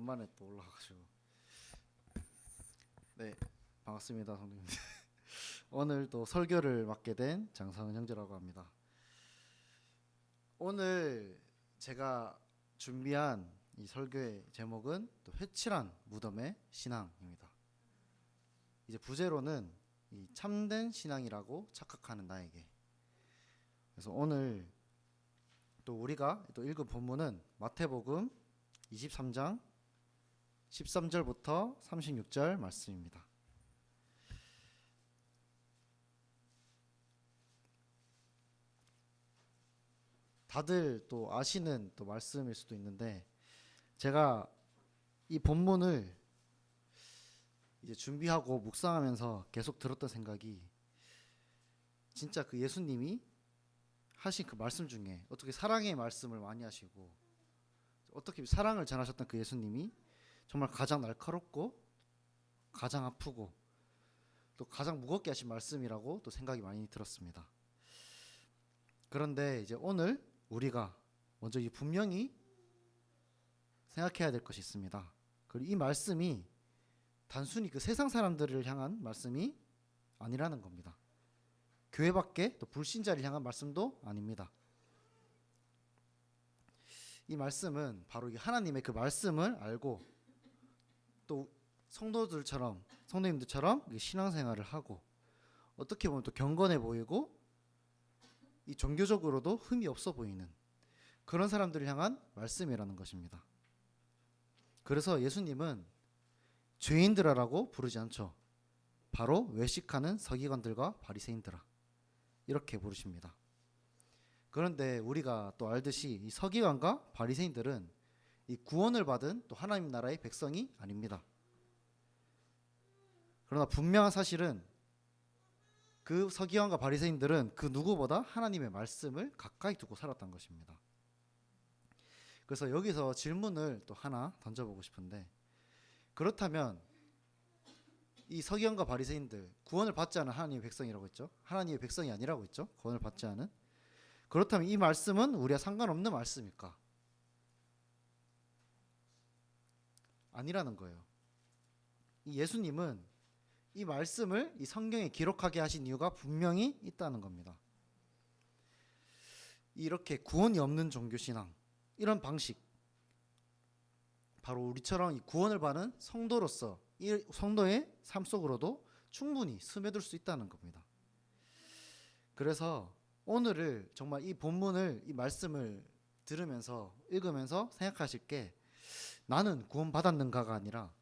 오랜만에 또 올라가가지고. 네, 반갑습니다, 성도님. 오늘 또 설교를 맡게 된 장상은 형제라고 합니다. 오늘 제가 준비한 이 설교의 제목은 또 회칠한 무덤의 신앙입니다. 이제 부제로는 이 참된 신앙이라고 착각하는 나에게. 그래서 오늘 또 우리가 또 읽은 본문은 마태복음 23장 13절부터 36절 말씀입니다. 다들 또 아시는 또 말씀일 수도 있는데, 제가 이 본문을 이제 준비하고 묵상하면서 계속 들었던 생각이, 진짜 그 예수님이 하신 그 말씀 중에 어떻게 사랑의 말씀을 많이 하시고 어떻게 사랑을 전하셨던 그 예수님이 정말 가장 날카롭고 가장 아프고 또 가장 무겁게 하신 말씀이라고 또 생각이 많이 들었습니다. 그런데 이제 오늘 우리가 먼저 이 분명히 생각해야 될 것이 있습니다. 그리고 이 말씀이 단순히 그 세상 사람들을 향한 말씀이 아니라는 겁니다. 교회 밖에 또 불신자를 향한 말씀도 아닙니다. 이 말씀은 바로 이 하나님의 그 말씀을 알고 또 성도님들처럼 신앙생활을 하고 어떻게 보면 또 경건해 보이고 이 종교적으로도 흠이 없어 보이는 그런 사람들을 향한 말씀이라는 것입니다. 그래서 예수님은 죄인들아라고 부르지 않죠. 바로 외식하는 서기관들과 바리새인들아 이렇게 부르십니다. 그런데 우리가 또 알듯이 이 서기관과 바리새인들은 이 구원을 받은 또 하나님 나라의 백성이 아닙니다. 그러나 분명한 사실은 그 서기관과 바리새인들은 그 누구보다 하나님의 말씀을 가까이 두고 살았던 것입니다. 그래서 여기서 질문을 또 하나 던져보고 싶은데, 그렇다면 이 서기관과 바리새인들 구원을 받지 않은 하나님의 백성이라고 했죠. 하나님의 백성이 아니라고 했죠. 구원을 받지 않은. 그렇다면 이 말씀은 우리와 상관없는 말씀일까? 아니라는 거예요. 이 예수님은 이 말씀을 이 성경에 기록하게 하신 이유가 분명히 있다는 겁니다. 이렇게 구원이 없는 종교신앙, 이런 방식, 바로 우리처럼 이 구원을 받는 성도로서 이 성도의 삶 속으로도 충분히 스며들 수 있다는 겁니다. 그래서 오늘을 정말 이 본문을, 이 말씀을 들으면서 읽으면서 생각하실 게, 나는 구원받았는가가 아니라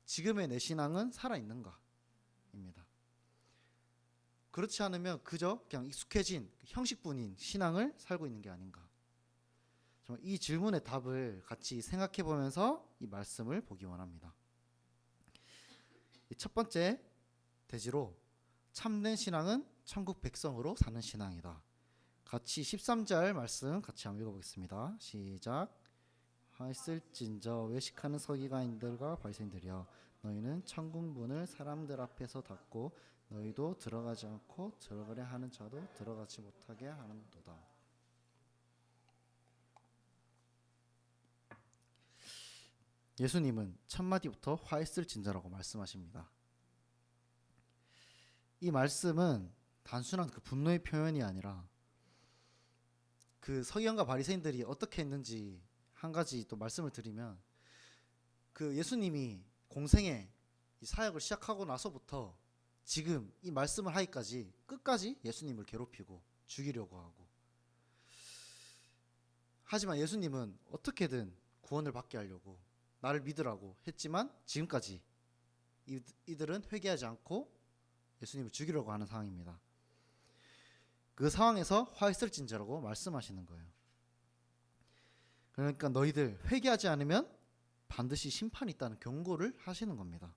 지금의 내 신앙은 살아있는가 입니다. 그렇지 않으면 그저 그냥 익숙해진 형식뿐인 신앙을 살고 있는 게 아닌가. 정말 이 질문의 답을 같이 생각해 보면서 이 말씀을 보기 원합니다. 첫 번째 대지로 참된 신앙은 천국 백성으로 사는 신앙이다. 같이 13절 말씀 같이 한번 읽어보겠습니다. 시작. 하였을진저 외식하는 서기관들과 바리새인들이여, 너희는 천국 문을 사람들 앞에서 닫고 너희도 들어가지 않고 들어가려 하는 자도 들어가지 못하게 하는도다. 예수님은 첫 마디부터 화했을진저라고 말씀하십니다. 이 말씀은 단순한 그 분노의 표현이 아니라 그 서기관과 바리새인들이 어떻게 했는지 한 가지 또 말씀을 드리면, 그 예수님이 공생애 이 사역을 시작하고 나서부터 지금 이 말씀을 하기까지 끝까지 예수님을 괴롭히고 죽이려고 하고, 하지만 예수님은 어떻게든 구원을 받게 하려고 나를 믿으라고 했지만 지금까지 이들은 회개하지 않고 예수님을 죽이려고 하는 상황입니다. 그 상황에서 화했을진저라고 말씀하시는 거예요. 그러니까 너희들 회개하지 않으면 반드시 심판이 있다는 경고를 하시는 겁니다.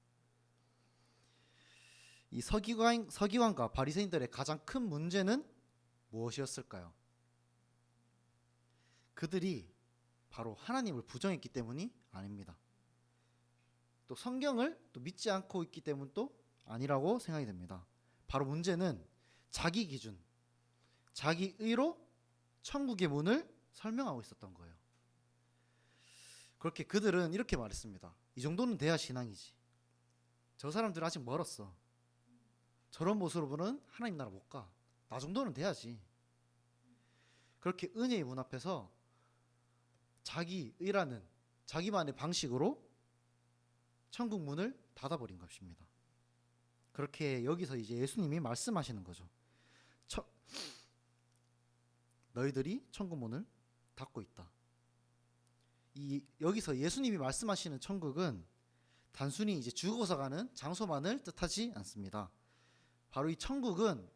이 서기관과 바리새인들의 가장 큰 문제는 무엇이었을까요? 그들이 바로 하나님을 부정했기 때문이 아닙니다. 또 성경을 또 믿지 않고 있기 때문도 아니라고 생각이 됩니다. 바로 문제는 자기 기준, 자기 의로 천국의 문을 설명하고 있었던 거예요. 그렇게 그들은 이렇게 말했습니다. 이 정도는 돼야 신앙이지. 저 사람들은 아직 멀었어. 저런 모습으로는 하나님 나라 못 가. 나 정도는 돼야지. 그렇게 은혜의 문 앞에서 자기의라는 자기만의 방식으로 천국 문을 닫아버린 것입니다. 그렇게 여기서 이제 예수님이 말씀하시는 거죠. 너희들이 천국 문을 닫고 있다. 여기서 예수님이 말씀하시는 천국은 단순히 이제 죽어서 가는 장소만을 뜻하지 않습니다. 바로 이 천국은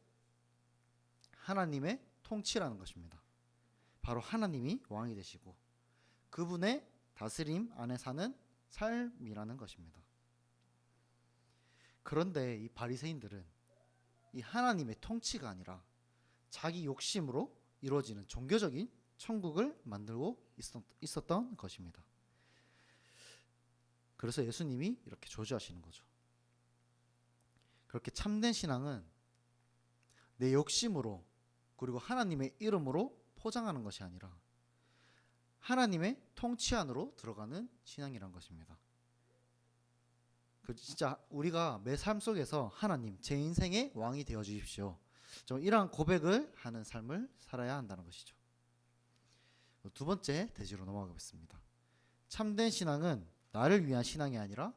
하나님의 통치라는 것입니다. 바로 하나님이 왕이 되시고 그분의 다스림 안에 사는 삶이라는 것입니다. 그런데 이 바리새인들은 이 하나님의 통치가 아니라 자기 욕심으로 이루어지는 종교적인 천국을 만들고 있었던 것입니다. 그래서 예수님이 이렇게 저주하시는 거죠. 그렇게 참된 신앙은 내 욕심으로 그리고 하나님의 이름으로 포장하는 것이 아니라 하나님의 통치 안으로 들어가는 신앙이란 것입니다. 진짜 우리가 매 삶 속에서 하나님 제 인생의 왕이 되어 주십시오. 좀 이러한 고백을 하는 삶을 살아야 한다는 것이죠. 두 번째 대지로 넘어가겠습니다. 참된 신앙은 나를 위한 신앙이 아니라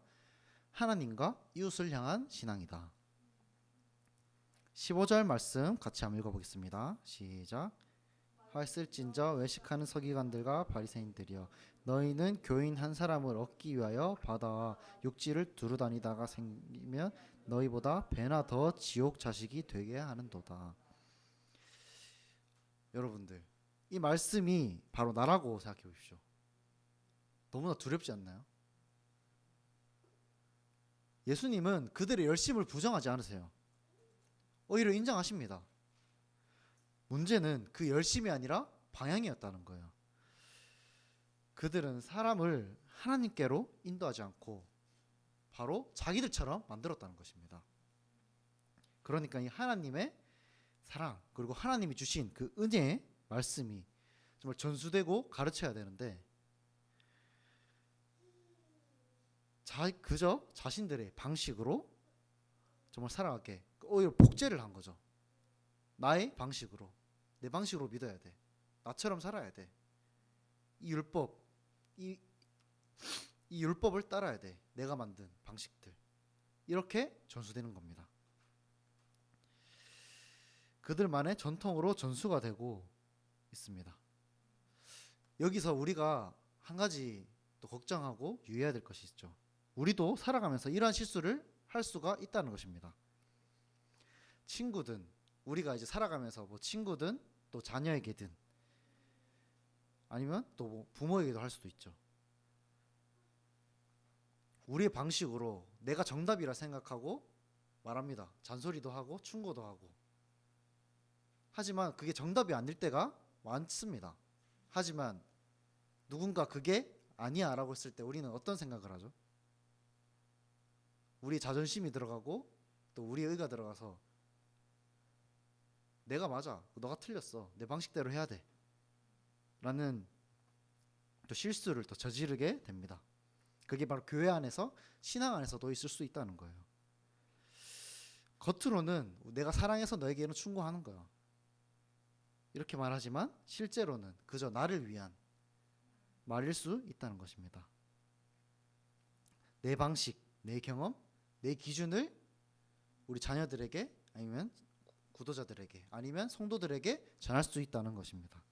하나님과 이웃을 향한 신앙이다. 15절 말씀 같이 한번 읽어보겠습니다. 시작. 화있을진저 외식하는 서기관들과 바리새인들이여 너희는 교인 한 사람을 얻기 위하여 바다와 육지를 두루다니다가 생기면 너희보다 배나 더 지옥 자식이 되게 하는도다. 여러분들 이 말씀이 바로 나라고 생각해 보십시오. 너무나 두렵지 않나요? 예수님은 그들의 열심을 부정하지 않으세요. 오히려 인정하십니다. 문제는 그 열심이 아니라 방향이었다는 거예요. 그들은 사람을 하나님께로 인도하지 않고 바로 자기들처럼 만들었다는 것입니다. 그러니까 이 하나님의 사랑 그리고 하나님이 주신 그 은혜의 말씀이 정말 전수되고 가르쳐야 되는데 그저 자신들의 방식으로 정말 살아가게 오히려 복제를 한 거죠. 나의 방식으로 내 방식으로 믿어야 돼. 나처럼 살아야 돼. 이 율법을 따라야 돼. 내가 만든 방식들. 이렇게 전수되는 겁니다. 그들만의 전통으로 전수가 되고 있습니다. 여기서 우리가 한 가지 또 걱정하고 유의해야 될 것이 있죠. 우리도 살아가면서 이러한 실수를 할 수가 있다는 것입니다. 친구든 우리가 이제 살아가면서 뭐 친구든 또 자녀에게든 아니면 또 뭐 부모에게도 할 수도 있죠. 우리의 방식으로 내가 정답이라 생각하고 말합니다. 잔소리도 하고 충고도 하고. 하지만 그게 정답이 아닐 때가 많습니다. 하지만 누군가 그게 아니야 라고 했을 때 우리는 어떤 생각을 하죠? 우리의 자존심이 들어가고 또 우리의 의가 들어가서 내가 맞아, 너가 틀렸어, 내 방식대로 해야 돼 라는 또 실수를 또 저지르게 됩니다. 그게 바로 교회 안에서 신앙 안에서도 있을 수 있다는 거예요. 겉으로는 내가 사랑해서 너에게는 충고하는 거야 이렇게 말하지만 실제로는 그저 나를 위한 말일 수 있다는 것입니다. 내 방식, 내 경험, 내 기준을 우리 자녀들에게 아니면 구도자들에게 아니면 성도들에게 전할 수 있다는 것입니다.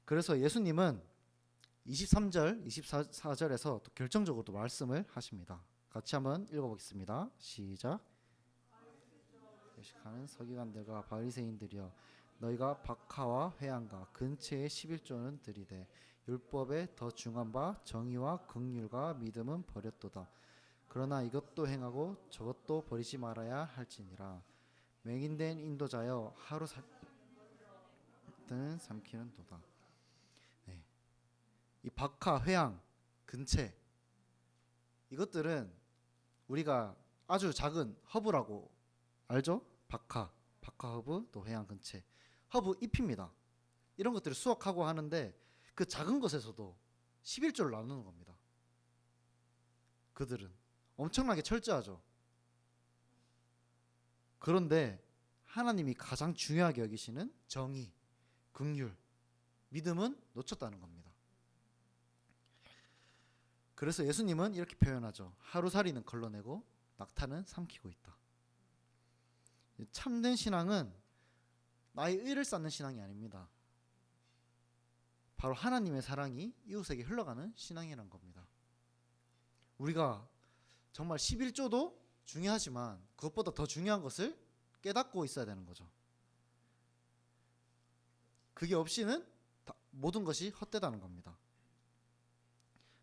그래서 예수님은 23절, 24절에서 또 결정적으로 또 말씀을 하십니다. 같이 한번 읽어보겠습니다. 시작. 외식하는 서기관들과 바리새인들이여 너희가 박하와 회양과 근체의 11조는 들이되 율법에 더 중한 바 정의와 긍휼과 믿음은 버렸도다. 그러나 이것도 행하고 저것도 버리지 말아야 할지니라. 맹인된 인도자여 하루 살든 삼키는 도다. 네. 이 박하, 회양, 근체 이것들은 우리가 아주 작은 허브라고 알죠? 박하 허브, 또 회양, 근체 허브 잎입니다. 이런 것들을 수확하고 하는데 그 작은 것에서도 11조를 나누는 겁니다. 그들은 엄청나게 철저하죠. 그런데 하나님이 가장 중요하게 여기시는 정의, 긍휼, 믿음은 놓쳤다는 겁니다. 그래서 예수님은 이렇게 표현하죠. 하루살이는 걸러내고 낙타는 삼키고 있다. 참된 신앙은 나의 의를 쌓는 신앙이 아닙니다. 바로 하나님의 사랑이 이웃에게 흘러가는 신앙이란 겁니다. 우리가 정말 11조도 중요하지만 그것보다 더 중요한 것을 깨닫고 있어야 되는 거죠. 그게 없이는 모든 것이 헛되다는 겁니다.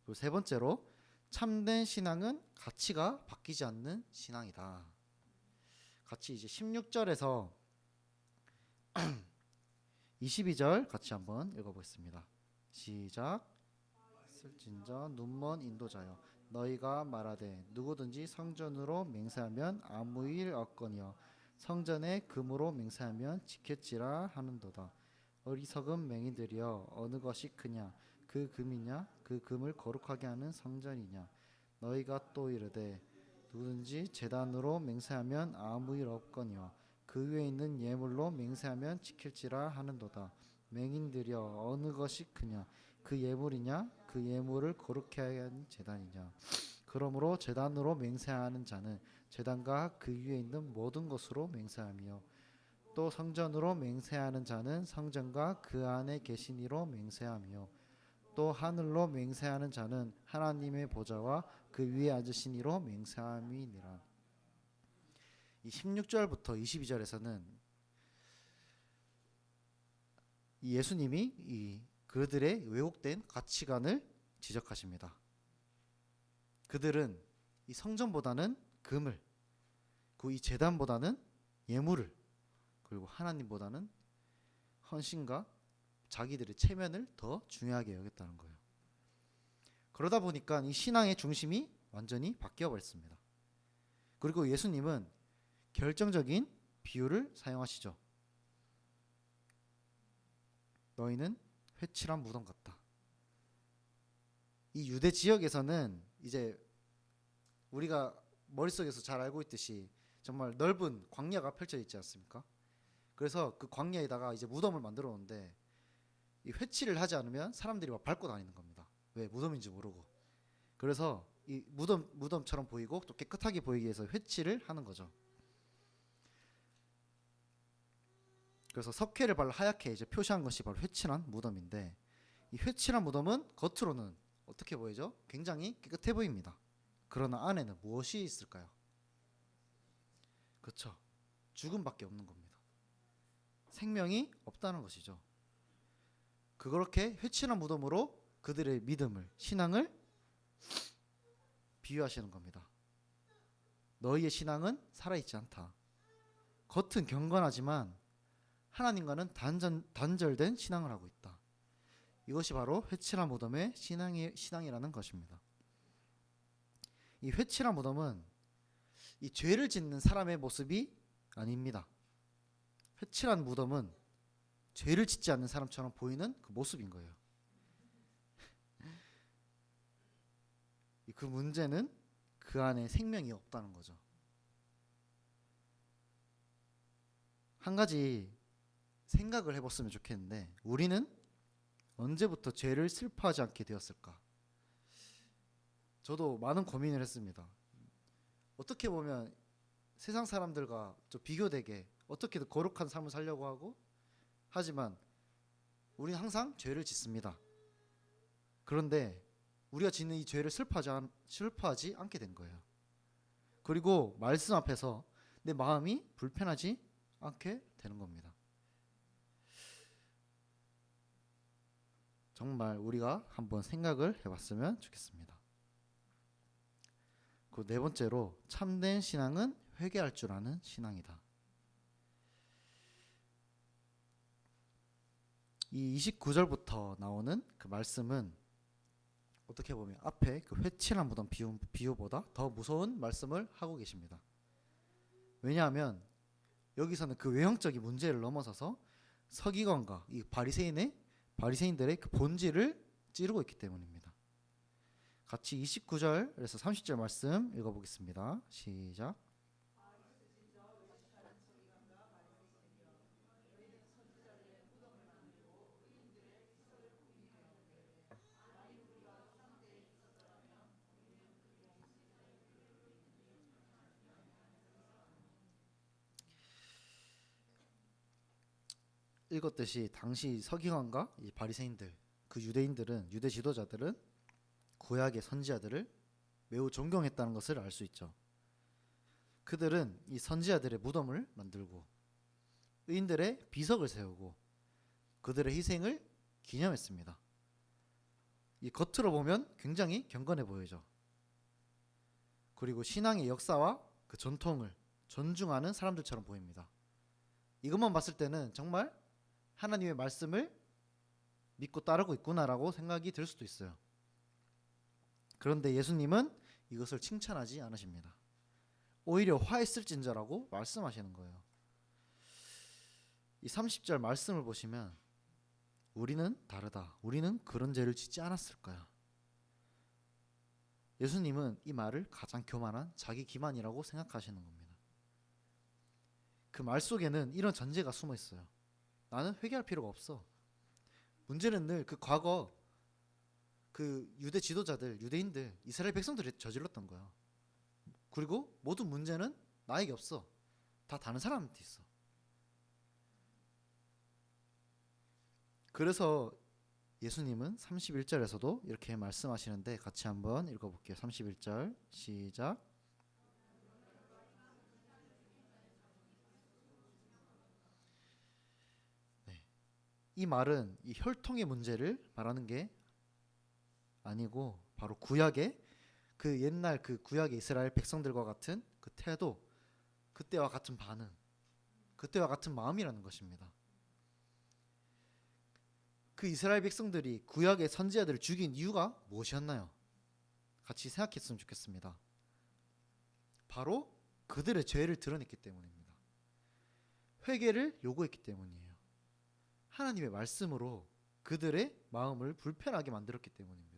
그리고 세 번째로 참된 신앙은 가치가 바뀌지 않는 신앙이다. 같이 이제 16절에서 22절 같이 한번 읽어보겠습니다. 시작. 쓸진저 눈먼 인도자여 너희가 말하되 누구든지 성전으로 맹세하면 아무 일 없거니와 성전에 금으로 맹세하면 지켰지라 하는도다. 어리석은 맹인들이여 어느 것이 크냐 그 금이냐 그 금을 거룩하게 하는 성전이냐. 너희가 또 이르되 누구든지 제단으로 맹세하면 아무 일 없거니와 그 위에 있는 예물로 맹세하면 지킬지라 하는도다. 맹인들이여 어느 것이 크냐 그 예물이냐 그 예물을 거룩케 하는 제단이냐. 그러므로 제단으로 맹세하는 자는 제단과 그 위에 있는 모든 것으로 맹세하며 또 성전으로 맹세하는 자는 성전과 그 안에 계신 이로 맹세하며 또 하늘로 맹세하는 자는 하나님의 보좌와 그 위에 앉으신 이로 맹세함이니라. 이 16절부터 22절에서는 이 예수님이 이 그들의 왜곡된 가치관을 지적하십니다. 그들은 이 성전보다는 금을, 그 이 제단보다는 예물을, 그리고 하나님보다는 헌신과 자기들의 체면을 더 중요하게 여겼다는 거예요. 그러다 보니까 이 신앙의 중심이 완전히 바뀌어 버렸습니다. 그리고 예수님은 결정적인 비유를 사용하시죠. 너희는 회칠한 무덤 같다. 이 유대 지역에서는 이제 우리가 머릿속에서 잘 알고 있듯이 정말 넓은 광야가 펼쳐 있지 않습니까? 그래서 그 광야에다가 이제 무덤을 만들어 놓는데 이 회칠을 하지 않으면 사람들이 막 밟고 다니는 겁니다. 왜? 무덤인지 모르고. 그래서 이 무덤처럼 보이고 또 깨끗하게 보이기 위해서 회칠을 하는 거죠. 그래서 석회를 발라 하얗게 이제 표시한 것이 바로 회칠한 무덤인데, 이 회칠한 무덤은 겉으로는 어떻게 보이죠? 굉장히 깨끗해 보입니다. 그러나 안에는 무엇이 있을까요? 그렇죠. 죽음밖에 없는 겁니다. 생명이 없다는 것이죠. 그렇게 회칠한 무덤으로 그들의 믿음을, 신앙을 비유하시는 겁니다. 너희의 신앙은 살아있지 않다. 겉은 경건하지만 하나님과는 단절된 신앙을 하고 있다. 이것이 바로 회칠한 무덤의 신앙이라는 것입니다. 이 회칠한 무덤은 이 죄를 짓는 사람의 모습이 아닙니다. 회칠한 무덤은 죄를 짓지 않는 사람처럼 보이는 그 모습인 거예요. 그 문제는 그 안에 생명이 없다는 거죠. 한 가지 생각을 해봤으면 좋겠는데, 우리는 언제부터 죄를 슬퍼하지 않게 되었을까? 저도 많은 고민을 했습니다. 어떻게 보면 세상 사람들과 좀 비교되게 어떻게든 거룩한 삶을 살려고 하고, 하지만 우리는 항상 죄를 짓습니다. 그런데 우리가 짓는 이 죄를 슬퍼하지 않게 된 거예요. 그리고 말씀 앞에서 내 마음이 불편하지 않게 되는 겁니다. 정말 우리가 한번 생각을 해봤으면 좋겠습니다. 그 네 번째로, 참된 신앙은 회개할 줄 아는 신앙이다. 이 29절부터 나오는 그 말씀은 어떻게 보면 앞에 그 회칠한 무덤 비유보다 더 무서운 말씀을 하고 계십니다. 왜냐하면 여기서는 그 외형적인 문제를 넘어서서 서기관과 이 바리새인들의 그 본질을 찌르고 있기 때문입니다. 같이 29절에서 30절 말씀 읽어보겠습니다. 시작. 읽었듯이 당시 서기관과 이 바리새인들, 그 유대인들은, 유대 지도자들은 구약의 선지자들을 매우 존경했다는 것을 알 수 있죠. 그들은 이 선지자들의 무덤을 만들고 의인들의 비석을 세우고 그들의 희생을 기념했습니다. 이 겉으로 보면 굉장히 경건해 보이죠. 그리고 신앙의 역사와 그 전통을 존중하는 사람들처럼 보입니다. 이것만 봤을 때는 정말 하나님의 말씀을 믿고 따르고 있구나라고 생각이 들 수도 있어요. 그런데 예수님은 이것을 칭찬하지 않으십니다. 오히려 화했을진저라고 말씀하시는 거예요. 이 30절 말씀을 보시면 우리는 다르다. 우리는 그런 죄를 짓지 않았을 거야. 예수님은 이 말을 가장 교만한 자기 기만이라고 생각하시는 겁니다. 그 말 속에는 이런 전제가 숨어 있어요. 나는 회개할 필요가 없어. 문제는 늘 그 과거 그 유대 지도자들, 유대인들, 이스라엘 백성들이 저질렀던 거야. 그리고 모든 문제는 나에게 없어. 다 다른 사람한테 있어. 그래서 예수님은 31절에서도 이렇게 말씀하시는데 같이 한번 읽어볼게요. 31절 시작. 네. 이 말은 이 혈통의 문제를 말하는 게 아니고 바로 구약의 그 옛날 그 구약의 이스라엘 백성들과 같은 그 태도, 그때와 같은 반응, 그때와 같은 마음이라는 것입니다. 그 이스라엘 백성들이 구약의 선지자들을 죽인 이유가 무엇이었나요? 같이 생각했으면 좋겠습니다. 바로 그들의 죄를 드러냈기 때문입니다. 회개를 요구했기 때문이에요. 하나님의 말씀으로 그들의 마음을 불편하게 만들었기 때문입니다.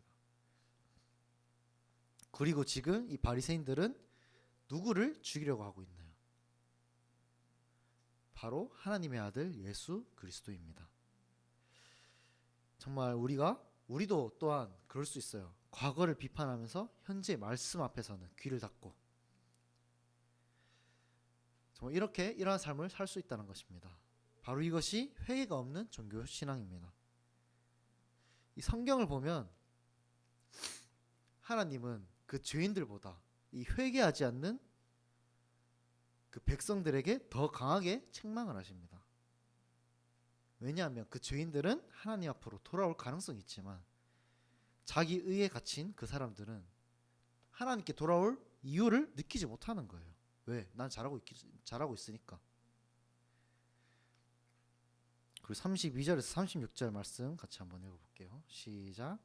그리고 지금 이 바리새인들은 누구를 죽이려고 하고 있나요? 바로 하나님의 아들 예수 그리스도입니다. 정말 우리도 또한 그럴 수 있어요. 과거를 비판하면서 현재 말씀 앞에서는 귀를 닫고 정말 이러한 삶을 살 수 있다는 것입니다. 바로 이것이 회개가 없는 종교 신앙입니다. 이 성경을 보면 하나님은 그 죄인들보다 이 회개하지 않는 그 백성들에게 더 강하게 책망을 하십니다. 왜냐하면 그 죄인들은 하나님 앞으로 돌아올 가능성이 있지만 자기 의에 갇힌 그 사람들은 하나님께 돌아올 이유를 느끼지 못하는 거예요. 왜? 난 잘하고 있으니까. 그리고 32절에서 36절 말씀 같이 한번 읽어볼게요. 시작.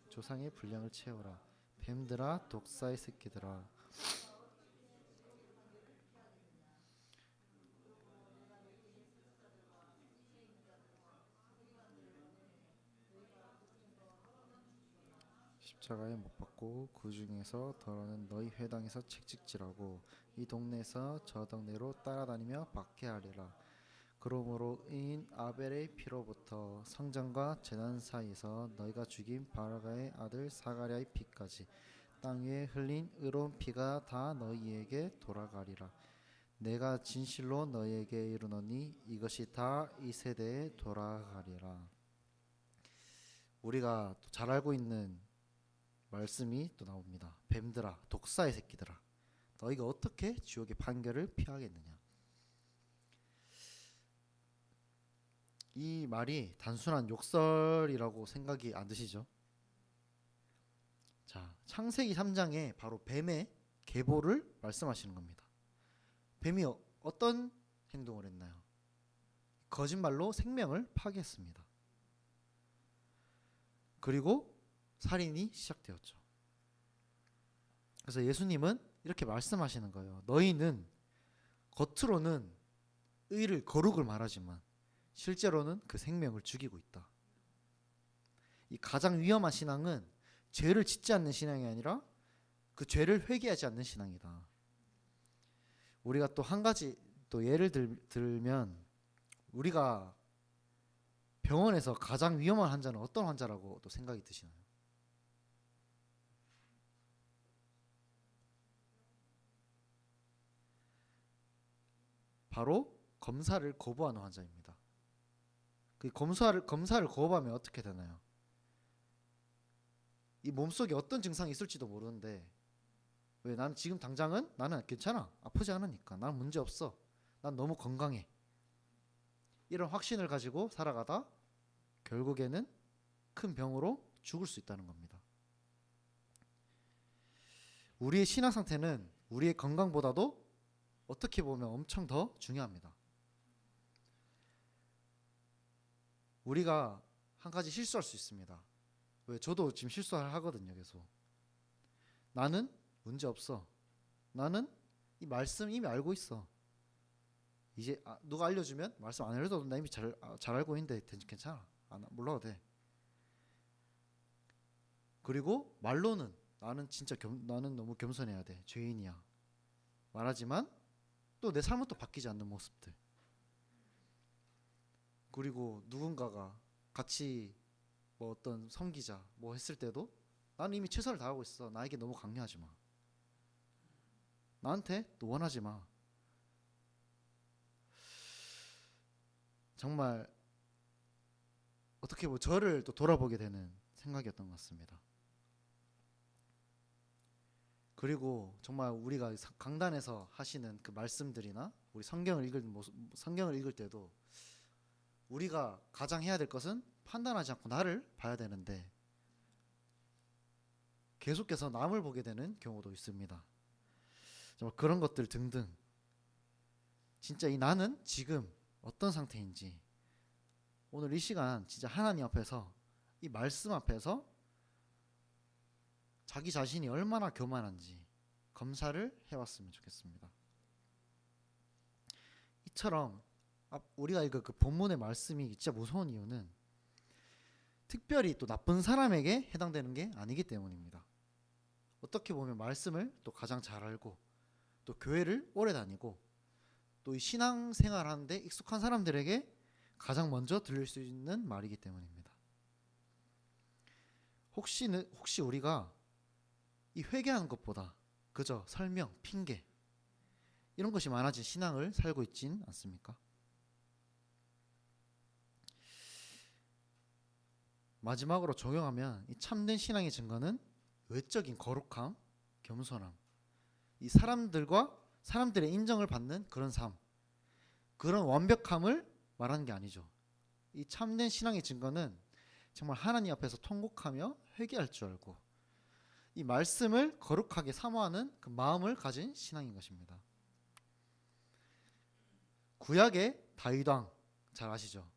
조상의 분량을 채워라. 뱀들아 독사의 새끼들아. 십자가에 못 박고 그 중에서 더러는 너희 회당에서 책찍질하고 이 동네에서 저 동네로 따라다니며 박해하리라. 그러므로 의인 아벨의 피로부터 성전과 제단 사이에서 너희가 죽인 바라가의 아들 사가랴의 피까지 땅 위에 흘린 의로운 피가 다 너희에게 돌아가리라. 내가 진실로 너희에게 이르노니 이것이 다 이 세대에 돌아가리라. 우리가 잘 알고 있는 말씀이 또 나옵니다. 뱀들아 독사의 새끼들아 너희가 어떻게 지옥의 판결을 피하겠느냐. 이 말이 단순한 욕설이라고 생각이 안 드시죠? 자, 창세기 3장에 바로 뱀의 계보를 말씀하시는 겁니다. 뱀이 어떤 행동을 했나요? 거짓말로 생명을 파괴했습니다. 그리고 살인이 시작되었죠. 그래서 예수님은 이렇게 말씀하시는 거예요. 너희는 겉으로는 의를 거룩을 말하지만 실제로는 그 생명을 죽이고 있다. 이 가장 위험한 신앙은 죄를 짓지 않는 신앙이 아니라 그 죄를 회개하지 않는 신앙이다. 우리가 또 한 가지 또 예를 들면 우리가 병원에서 가장 위험한 환자는 어떤 환자라고 또 생각이 드시나요? 바로 검사를 거부하는 환자입니다. 그 검사를 거부하면 어떻게 되나요? 이 몸속에 어떤 증상이 있을지도 모르는데 왜 나는 지금 당장은 나는 괜찮아. 아프지 않으니까. 난 문제 없어. 난 너무 건강해. 이런 확신을 가지고 살아가다 결국에는 큰 병으로 죽을 수 있다는 겁니다. 우리의 신앙 상태는 우리의 건강보다도 어떻게 보면 엄청 더 중요합니다. 우리가 한 가지 실수할 수 있습니다. 왜 저도 지금 실수하거든요. 계속. 나는 문제 없어. 나는 이 말씀 이미 알고 있어. 이제 누가 알려주면 말씀 안 해도 나 이미 잘 알고 있는데 괜찮아. 몰라도 돼. 그리고 말로는 나는 진짜 나는 너무 겸손해야 돼. 죄인이야. 말하지만 또 내 삶은 또 바뀌지 않는 모습들. 그리고 누군가가 같이 뭐 어떤 섬기자 뭐 했을 때도 나는 이미 최선을 다하고 있어. 나에게 너무 강요하지 마. 나한테 또 원하지 마. 정말 어떻게 보면 저를 또 돌아보게 되는 생각이었던 것 같습니다. 그리고 정말 우리가 강단에서 하시는 그 말씀들이나 우리 성경을 읽을 때도 우리가 가장 해야 될 것은 판단하지 않고 나를 봐야 되는데 계속해서 남을 보게 되는 경우도 있습니다. 정말 그런 것들 등등 진짜 이 나는 지금 어떤 상태인지 오늘 이 시간 진짜 하나님 앞에서 이 말씀 앞에서 자기 자신이 얼마나 교만한지 검사를 해봤으면 좋겠습니다. 이처럼 우리가 읽은 그 본문의 말씀이 진짜 무서운 이유는 특별히 또 나쁜 사람에게 해당되는 게 아니기 때문입니다. 어떻게 보면 말씀을 또 가장 잘 알고 또 교회를 오래 다니고 또 이 신앙생활 하는데 익숙한 사람들에게 가장 먼저 들릴 수 있는 말이기 때문입니다. 혹시 우리가 이 회개하는 것보다 그저 설명, 핑계 이런 것이 많아진 신앙을 살고 있진 않습니까? 마지막으로 적용하면 이 참된 신앙의 증거는 외적인 거룩함, 겸손함, 이 사람들의 인정을 받는 그런 삶, 그런 완벽함을 말하는 게 아니죠. 이 참된 신앙의 증거는 정말 하나님 앞에서 통곡하며 회개할 줄 알고 이 말씀을 거룩하게 사모하는 그 마음을 가진 신앙인 것입니다. 구약의 다윗 왕 잘 아시죠?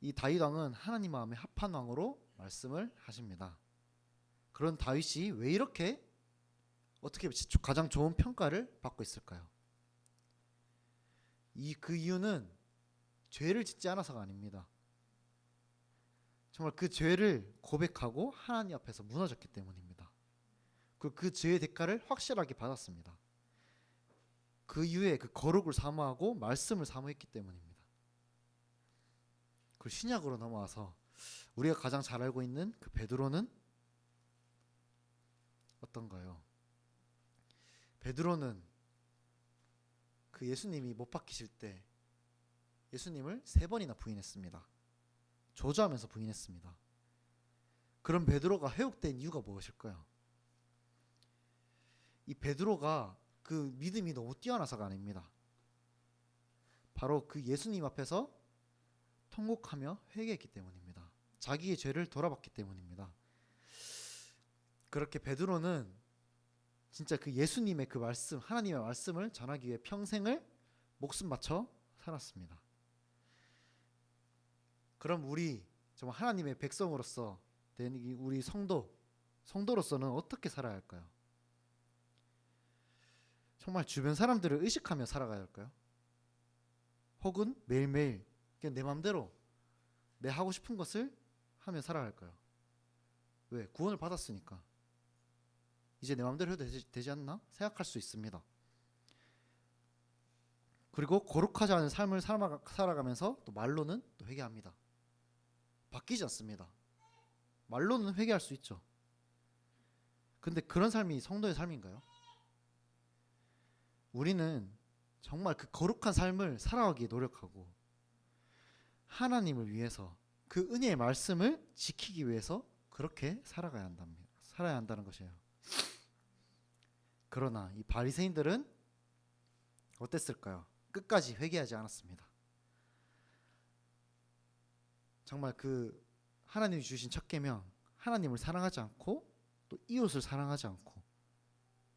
이 다윗 왕은 하나님 마음에 합한 왕으로 말씀을 하십니다. 그런 다윗이 왜 이렇게 어떻게 가장 좋은 평가를 받고 있을까요? 그 이유는 죄를 짓지 않아서가 아닙니다. 정말 그 죄를 고백하고 하나님 앞에서 무너졌기 때문입니다. 그 죄의 대가를 확실하게 받았습니다. 그 이후에 그 거룩을 사모하고 말씀을 사모했기 때문입니다. 그 신약으로 넘어와서 우리가 가장 잘 알고 있는 그 베드로는 어떤가요? 베드로는 그 예수님이 못 박히실 때 예수님을 3번이나 부인했습니다. 조조하면서 부인했습니다. 그럼 베드로가 회복된 이유가 무엇일까요? 이 베드로가 그 믿음이 너무 뛰어나서가 아닙니다. 바로 그 예수님 앞에서 통곡하며 회개했기 때문입니다. 자기의 죄를 돌아봤기 때문입니다. 그렇게 베드로는 진짜 그 예수님의 그 말씀, 하나님의 말씀을 전하기 위해 평생을 목숨 바쳐 살았습니다. 그럼 우리 정말 하나님의 백성으로서 된 우리 성도로서는 어떻게 살아야 할까요? 정말 주변 사람들을 의식하며 살아가야 할까요? 혹은 매일매일 그냥 내 맘대로 내 하고 싶은 것을 하며 살아야 할까요? 왜? 구원을 받았으니까. 이제 내 마음대로 해도 되지 않나? 생각할 수 있습니다. 그리고 거룩하지 않은 삶을 살아가면서 또 말로는 또 회개합니다. 바뀌지 않습니다. 말로는 회개할 수 있죠. 근데 그런 삶이 성도의 삶인가요? 우리는 정말 그 거룩한 삶을 살아가기 노력하고 하나님을 위해서 그 은혜의 말씀을 지키기 위해서 그렇게 살아야 한다는 것이에요. 그러나 이 바리새인들은 어땠을까요? 끝까지 회개하지 않았습니다. 정말 그 하나님이 주신 첫 계명, 하나님을 사랑하지 않고 또 이웃을 사랑하지 않고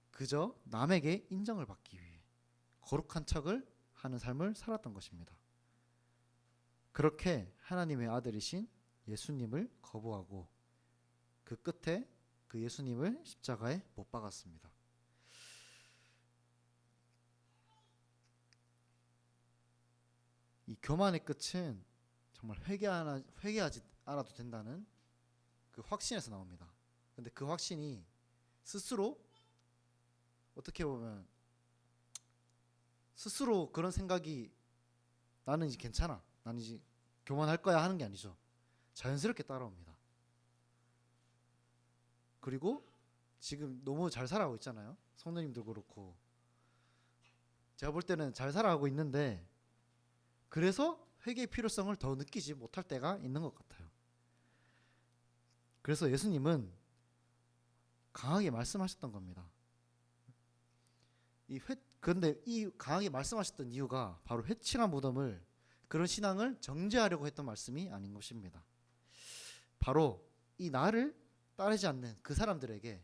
그저 남에게 인정을 받기 위해 거룩한 척을 하는 삶을 살았던 것입니다. 그렇게 하나님의 아들이신 예수님을 거부하고 그 끝에 그 예수님을 십자가에 못 박았습니다. 이 교만의 끝은 정말 회개하지 않아도 된다는 그 확신에서 나옵니다. 근데 그 확신이 스스로 어떻게 보면 스스로 그런 생각이 나는 이제 괜찮아, 나는 이제 교만할 거야 하는 게 아니죠. 자연스럽게 따라옵니다. 그리고 지금 너무 잘 살아가고 있잖아요. 성도님도 그렇고 제가 볼 때는 잘 살아가고 있는데 그래서 회개의 필요성을 더 느끼지 못할 때가 있는 것 같아요. 그래서 예수님은 강하게 말씀하셨던 겁니다. 그런데 이 강하게 말씀하셨던 이유가 바로 회칠한 무덤을 그런 신앙을 정죄하려고 했던 말씀이 아닌 것입니다. 바로 이 나를 따르지 않는 그 사람들에게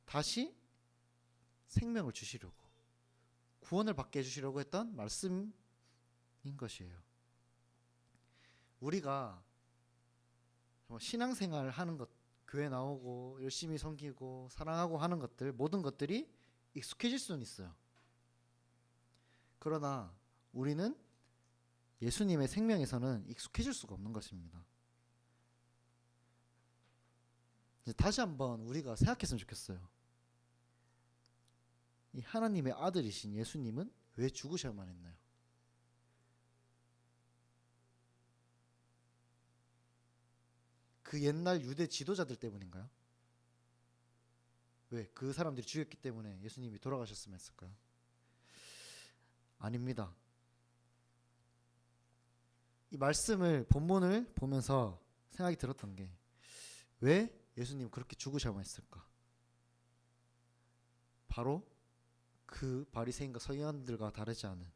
다시 생명을 주시려고 구원을 받게 해주시려고 했던 말씀인 것이에요. 우리가 신앙생활 하는 것, 교회 나오고 열심히 섬기고 사랑하고 하는 것들, 모든 것들이 익숙해질 수는 있어요. 그러나 우리는 예수님의 생명에서는 익숙해질 수가 없는 것입니다. 이제 다시 한번 우리가 생각했으면 좋겠어요. 이 하나님의 아들이신 예수님은 왜 죽으셔야만 했나요? 그 옛날 유대 지도자들 때문인가요? 왜? 그 사람들이 죽였기 때문에 예수님이 돌아가셨으면 했을까요? 아닙니다. 이 말씀을 본문을 보면서 생각이 들었던 게 왜 예수님 그렇게 죽으셔야만 했을까? 바로 그 바리새인과 서기관들과 다르지 않은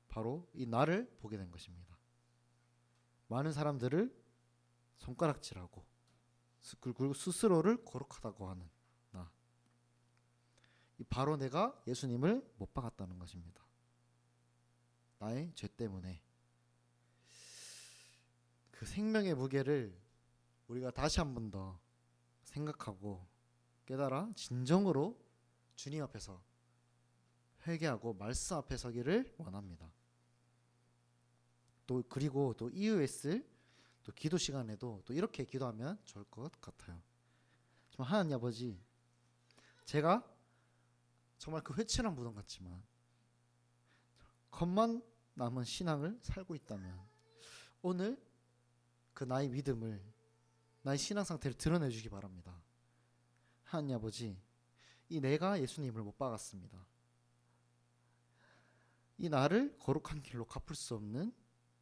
바로 이 나를 보게 된 것입니다. 많은 사람들을 손가락질하고 그리고 스스로를 거룩하다고 하는 나. 바로 내가 예수님을 못 박았다는 것입니다. 나의 죄 때문에. 그 생명의 무게를 우리가 다시 한 번 더 생각하고 깨달아 진정으로 주님 앞에서 회개하고 말씀 앞에 서기를 원합니다. 또 그리고 또 이후에 있을 또 기도 시간에도 또 이렇게 기도하면 좋을 것 같아요. 정말 하나님 아버지, 제가 정말 그 회칠한 무덤 같지만 겉만 남은 신앙을 살고 있다면 오늘 그 나의 믿음을, 나의 신앙 상태를 드러내 주기 바랍니다. 하나님 아버지, 이 내가 예수님을 못 박았습니다. 이 나를 거룩한 길로 갚을 수 없는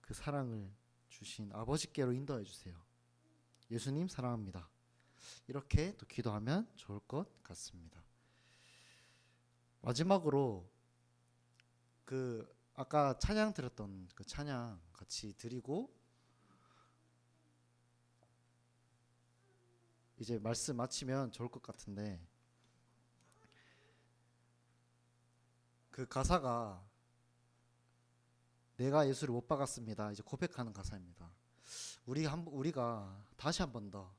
그 사랑을 주신 아버지께로 인도해 주세요. 예수님 사랑합니다. 이렇게 또 기도하면 좋을 것 같습니다. 마지막으로 그 아까 찬양 드렸던 그 찬양 같이 드리고 이제 말씀 마치면 좋을 것 같은데, 그 가사가 내가 예수를 못 박았습니다. 이제 고백하는 가사입니다. 우리가 다시 한 번 더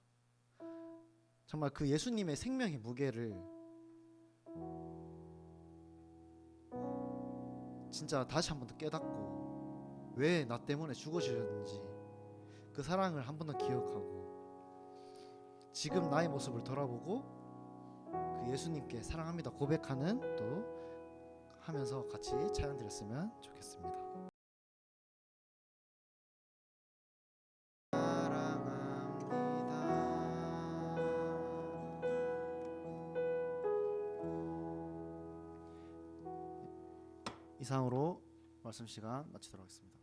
정말 그 예수님의 생명의 무게를 진짜 다시 한 번 더 깨닫고 왜 나 때문에 죽으셨는지 그 사랑을 한 번 더 기억하고 지금 나의 모습을 돌아보고 그 예수님께 사랑합니다 고백하는 또 하면서 같이 찬양 드렸으면 좋겠습니다. 이상으로 말씀 시간 마치도록 하겠습니다.